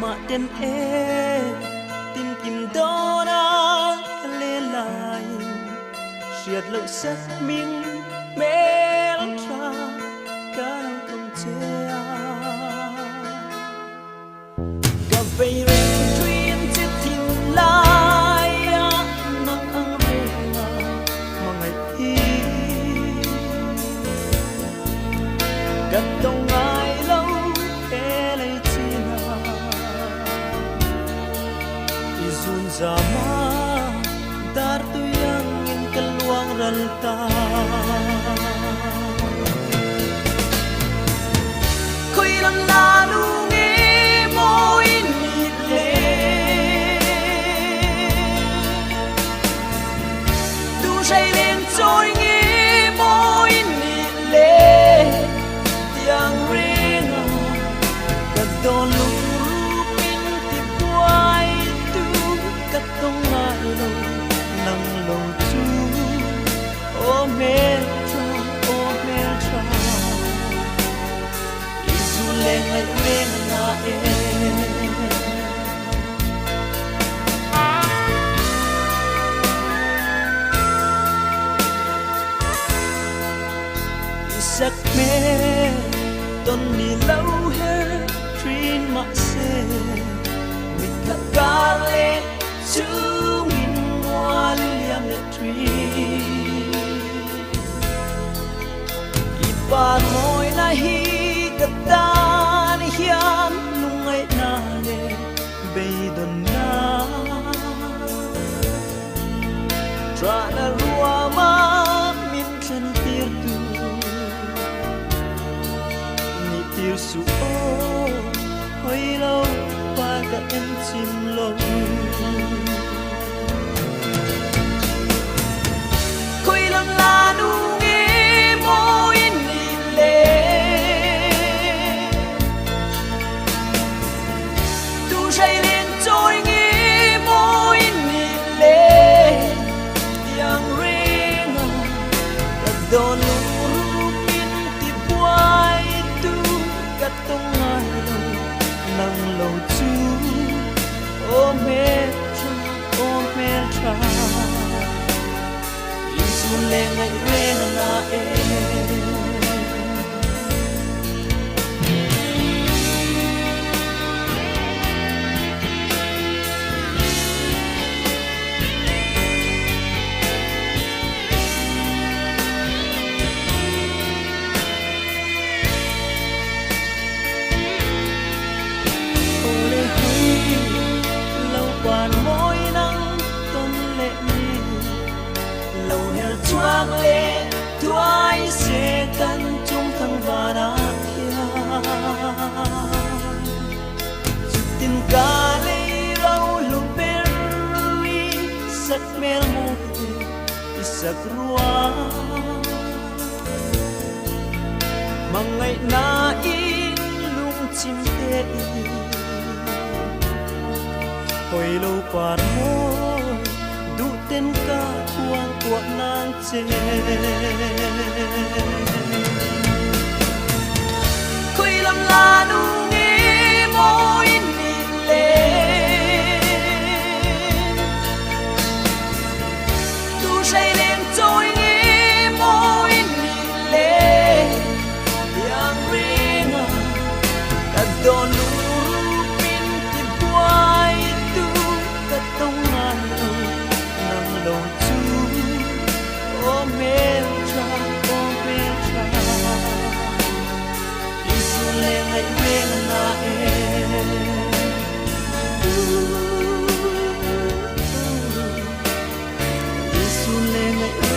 mà tên tin kim đó đã lên lại siết lâu sắc mình mê ra cả lòng tung che cà phê truyền chiếc thìn lai nắng ăn về mà ngày thi cất tông ai lâu e lấy chi na izun zama dar tu yang in keluang ranta koi lan lalu nge moi ni le tu say lên trôi nge moi ni le yang ringa kadon lu pin ti buai tu katong ngalo nang lo tu o metra isu leng lai leng na isak me ton ni lâu her trin ma se mit ka gale chu min wa liam le tri ipa moi na hi ka ta ni hiam nungai na le be don na tra na ruwa ma min chen tir tu ni tir su o hoi lâu pa ka em chim lâu koi lam la nu nge moi ni le tu say lên trôi nge moi ni le yang ringa ka don lu pin ti buai tu ka tong ngai lo nang lo chu o me tra isu le ngai ren na choang lên tuai sẽ căn chung thăng và đá kia tin ca lấy rau lụp berry sắc mel môi sắc rua mà ngày na in lung chim tê hồi lâu qua môi du tên ca quang của nàng chê koi lam la nu nge moi ni le tu say lên trôi nge moi ni le yang ringa ka don lu pin ti buai tu ka tong ngalo nang lo chu o metra isu le ngai ren na isu le ngai